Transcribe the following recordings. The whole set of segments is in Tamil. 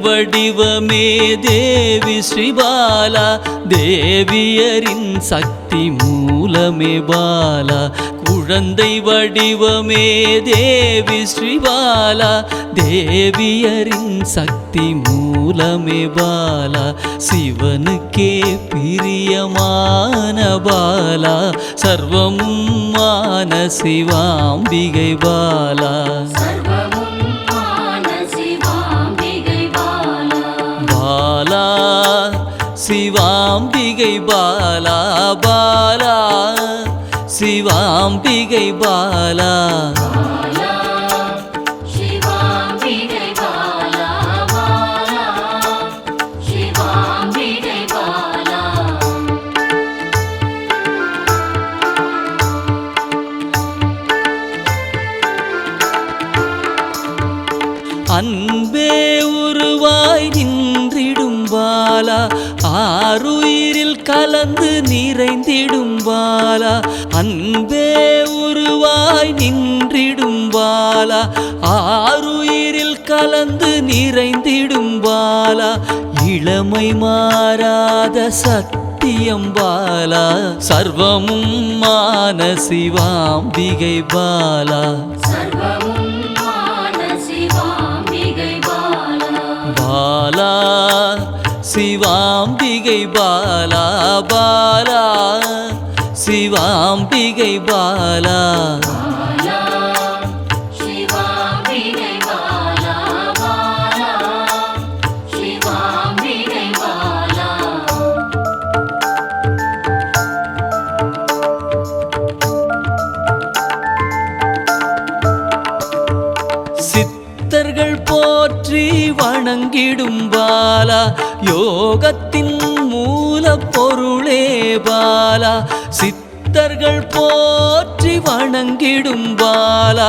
வடிவமே தேவி ஸ்ரீபாலா, தேவியரின் சக்தி மூலமே பாலா. குழந்தை வடிவமே தேவி ஸ்ரீபாலா, தேவியரின் சக்தி மூலமே பாலா. சிவனுக்கே பிரியமான பாலா, சர்வமும் மான சிவாம்பிகை பாலா. பாலா சிவாம்பிகை பாலா, பாலா சிவாம்பிகை பாலா. அன்பே உருவாய் நின்றிடும் பாலா, ஆருயிரில் கலந்து நிறைந்திடும் பாலா. அன்பே உருவாய் நின்றிடும் பாலா, ஆருயிரில் கலந்து நிறைந்திடும் பாலா. இளமை மாறாத சத்தியம் பாலா, சர்வமும் மான சிவாம்பிகை பாலா. பாலா சிவாம்பிகை பாலா, பாலா சிவாம்பிகை பாலா. சித்தர்கள் போற்றி வணங்கிடும் பாலா, யோகத்தின் மூல பொருளே பாலா. சித்தர்கள் போற்றி வணங்கிடும் பாலா,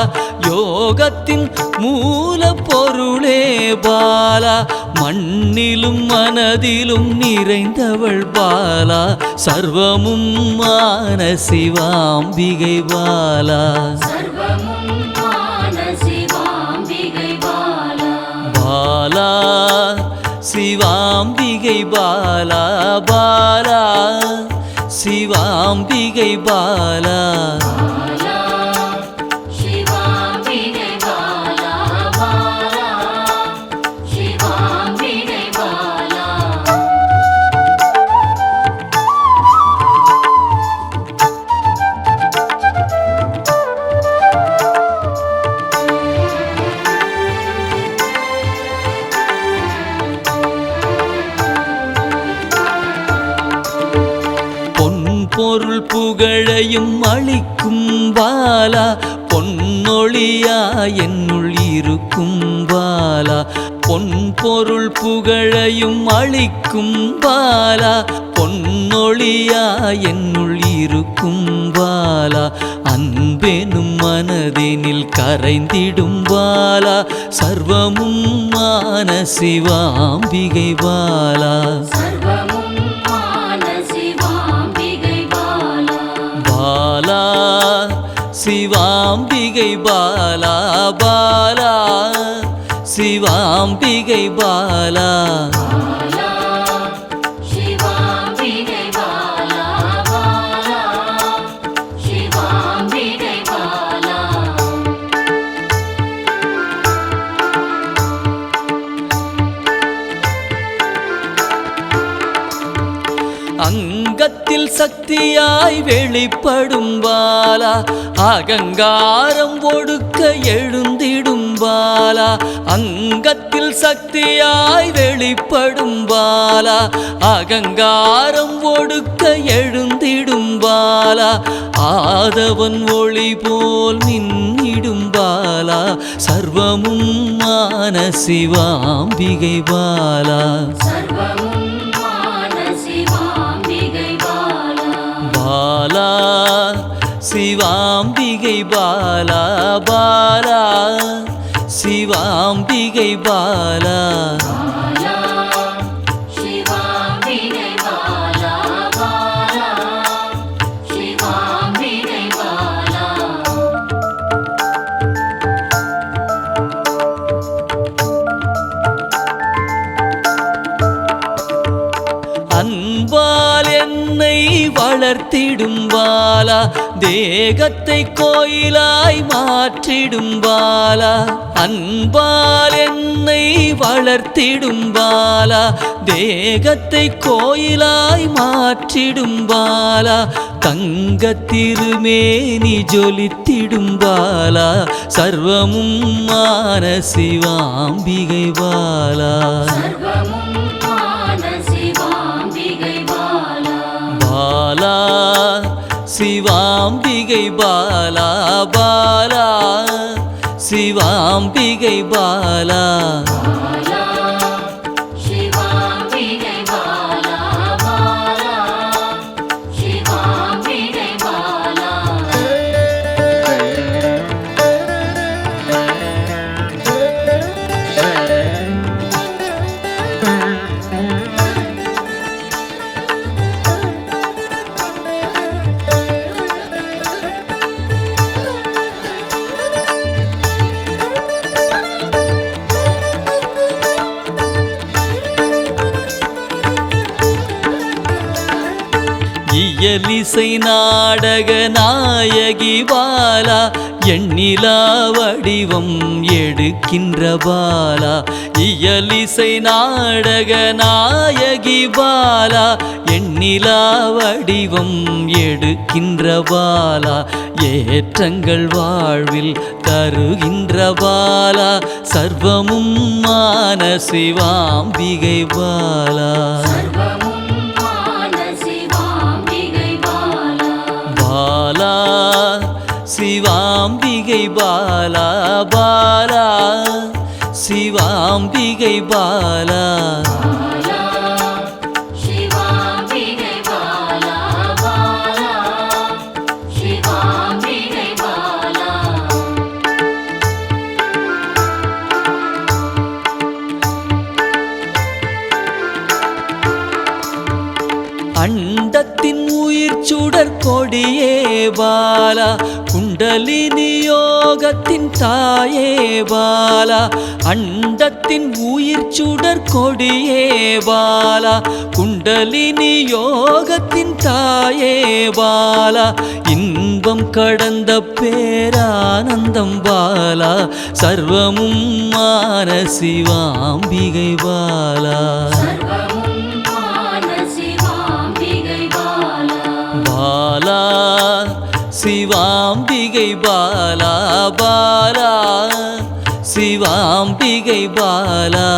யோகத்தின் மூல பொருளே பாலா. மண்ணிலும் மனதிலும் நிறைந்தவள் பாலா, சர்வமும் மான சிவாம்பிகை பாலா. பாலா சிவாம்பிகை பாலா, பாலா சிவாம்பிகை பாலா. பொருள் புகழையும் அளிக்கும் பாலா, பொன்னொழியா என்னுள் இருக்கும் பாலா. பொன் பொருள் புகழையும் அளிக்கும் பாலா, பொன்னொழியா என்னுள் இருக்கும் பாலா. அன்பெனும் மனதினில் கரைந்திடும் பாலா, சர்வமும் மான சிவாம்பிகை பாலா. பாலா சிவாம்பிகை பாலா, பாலா சிவாம்பிகை பாலா. அங்கத்தில் சக்தியாய் வெளிப்படும் பாலா, அகங்காரம் ஒடுக்க எழுந்திடும் பாலா. அங்கத்தில் சக்தியாய் வெளிப்படும் பாலா, அகங்காரம் ஒடுக்க எழுந்திடும் பாலா. ஆதவன் ஒளி போல் மின்னிடும் பாலா, சர்வமும் மான சிவாம்பிகை பாலா. பாலா சிவாம்பிகை பாலா, பாலா சிவாம்பிகை பாலா. அன்பால் என்னை வளர்த்திடும் பாலா தேகத்தை கோயிலாய் மாற்றிடும் பாலா அன்பால் என்னை வளர்த்திடும் பாலா தேகத்தை கோயிலாய் மாற்றிடும் பாலா தங்க திருமேனி ஜொலித்திடும் பாலா சர்வமும் மான சிவாம்பிகை பாலா பாலா சிவாம்பிகை பாலா பாலா சிவாம்பிகை பாலா இயலிசை நாடக நாயகி பாலா எண்ணிலா வடிவம் எடுக்கின்ற பாலா இயலிசை நாடக நாயகி பாலா எண்ணிலா வடிவம் எடுக்கின்ற பாலா ஏற்றங்கள் வாழ்வில் தருகின்ற பாலா சர்வமும் மான சிவாம்பிகை பாலா பாலா சிவாம்பிகை பாலா பாலா சிவாம்பிகை பாலா அண்டத்தின் உயிர் சுடர் கொடியே பாலா குண்டலினி யோகத்தின் தாயே பாலா அண்டத்தின் உயிர் சுடர் கொடியே பாலா குண்டலினி யோகத்தின் தாயே பாலா இன்பம் கடந்த பேரானந்தம் பாலா சர்வமும் மான சிவாம்பிகை பாலா பாலா சிவாம்பிகை பாலா பாலா சிவாம்பிகை பாலா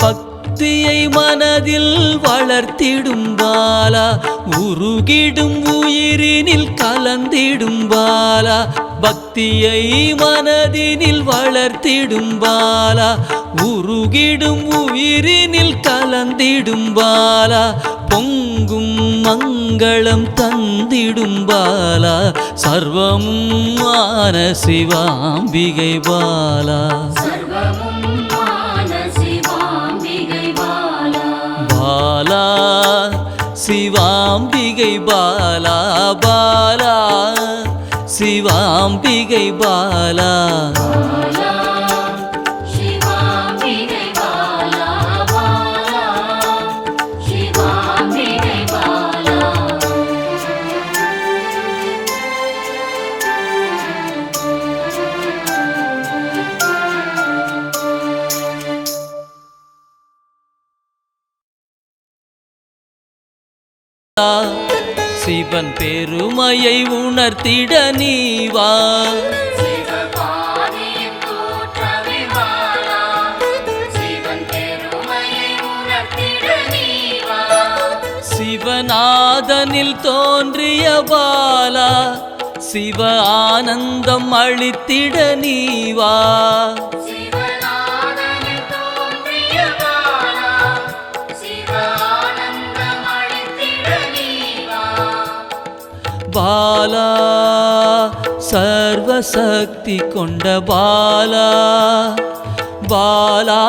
பக்தியை மனதில் வளர்த்திடும் பாலா உருகிடும் உயிரினில் கலந்திடும் பாலா பக்தியை மனதினில் வளர்த்திடும் பாலா உருகிடும் உயிரினில் கலந்திடும் பாலா பொங்கும் மங்களம் தந்திடும் பாலா சர்வமும் மான சிவாம்பிகை பாலா பாலா சிவாம்பிகை பாலா பாலா சிவாம்பிகை பாலா சிவன் பெருமையை உணர்த்திட நீவா சிவநாதனில் தோன்றிய பாலா சிவ ஆனந்தம் அளித்திட நீவா பாலா சர்வசக்தி கொண்ட பாலா பாலா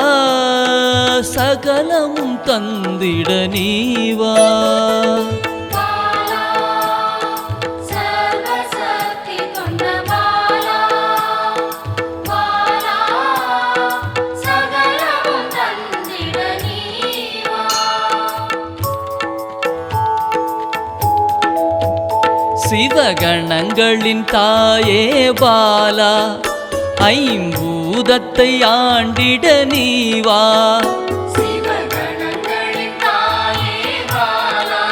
சகலமும் தந்திட நீவா. சிவகணங்களின் தாயே பாலா, ஐம்பூதத்தை ஆண்டிட நீவா. சிவகணங்களின் தாயே பாலா,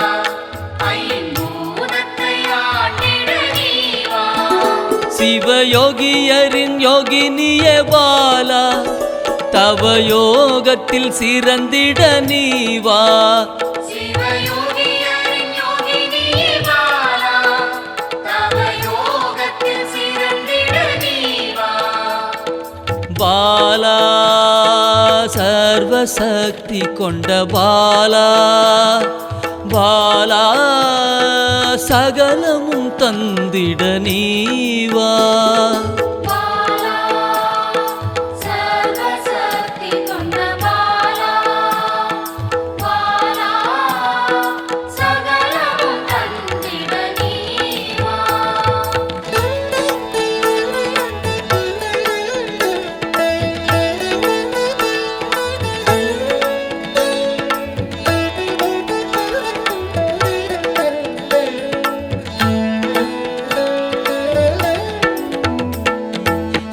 ஐம்பூதத்தை ஆண்டிட நீவா. சிவயோகியரின் யோகினியே பாலா, தவ யோகத்தில் சிறந்திட நீவா. பாலா சர்வசக்தி கொண்ட பாலா, பாலா சகலமும் தந்திட நீவா.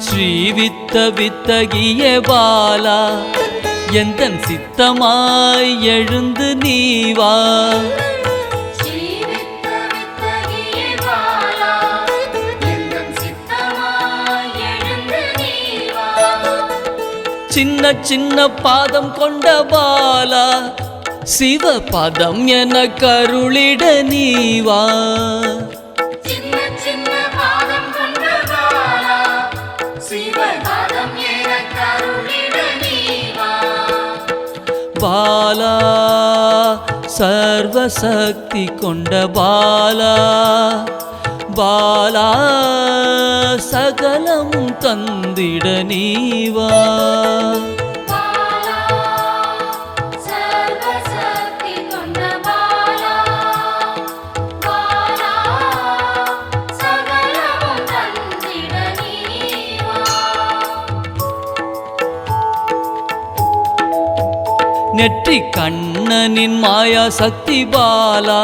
ஸ்ரீவித்த வித்தகிய பாலா, எந்தன் சித்தமாய் எழுந்து நீவா. சின்ன சின்ன பாதம் கொண்ட பாலா, சிவ பதம் என கருளிட நீவா. பாலா சர்வசக்தி கொண்ட பாலா, பாலா சகலமும் தந்திட நீவா. நெற்றி கண்ணனின் மாயா சக்தி பாலா,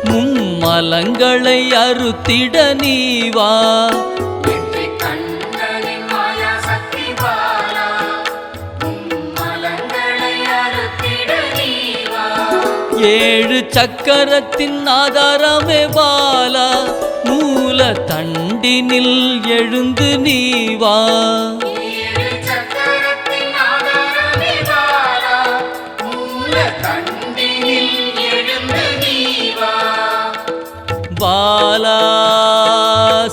மும்மலங்களை அறுத்திட நீவா. ஏழு சக்கரத்தின் ஆதாரமே பாலா, மூல தண்டினில் எழுந்து நீவா. பாலா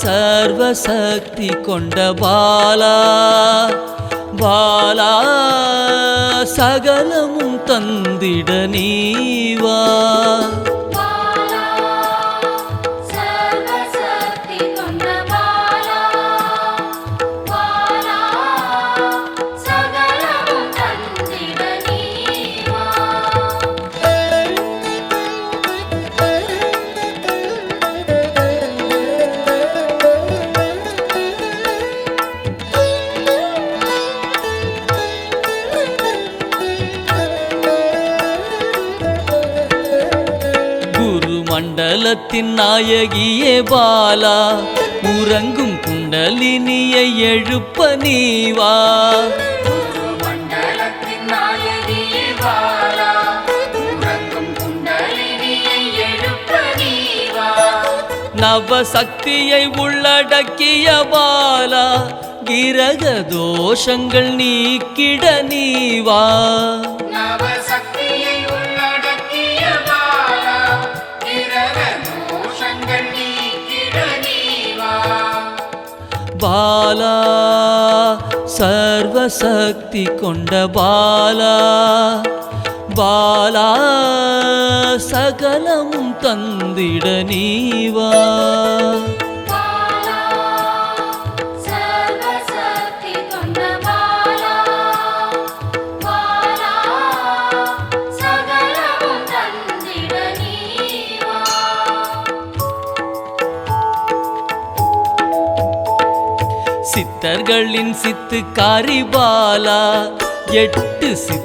சர்வசக்தி கொண்ட பாலா, பாலா சகலமும் தந்திட நீவா. மண்டலத்தின் நாயகியே பாலா, உறங்கும் குண்டலினியை எழுப்ப நீவா. மண்டலத்தின் நாயகியே பாலா, உறங்கும் குண்டலினியை எழுப்ப நீவா. நவசக்தியை உள்ளடக்கிய பாலா, கிரக தோஷங்கள் நீக்கிட நீவா. பாலா சர்வசக்தி கொண்ட பாலா, பாலா சகலமும் தந்திட நீவா. சர்வசக்தி கொண்ட பாலா, சித்தர்களின் சித்து காரிபாலா 8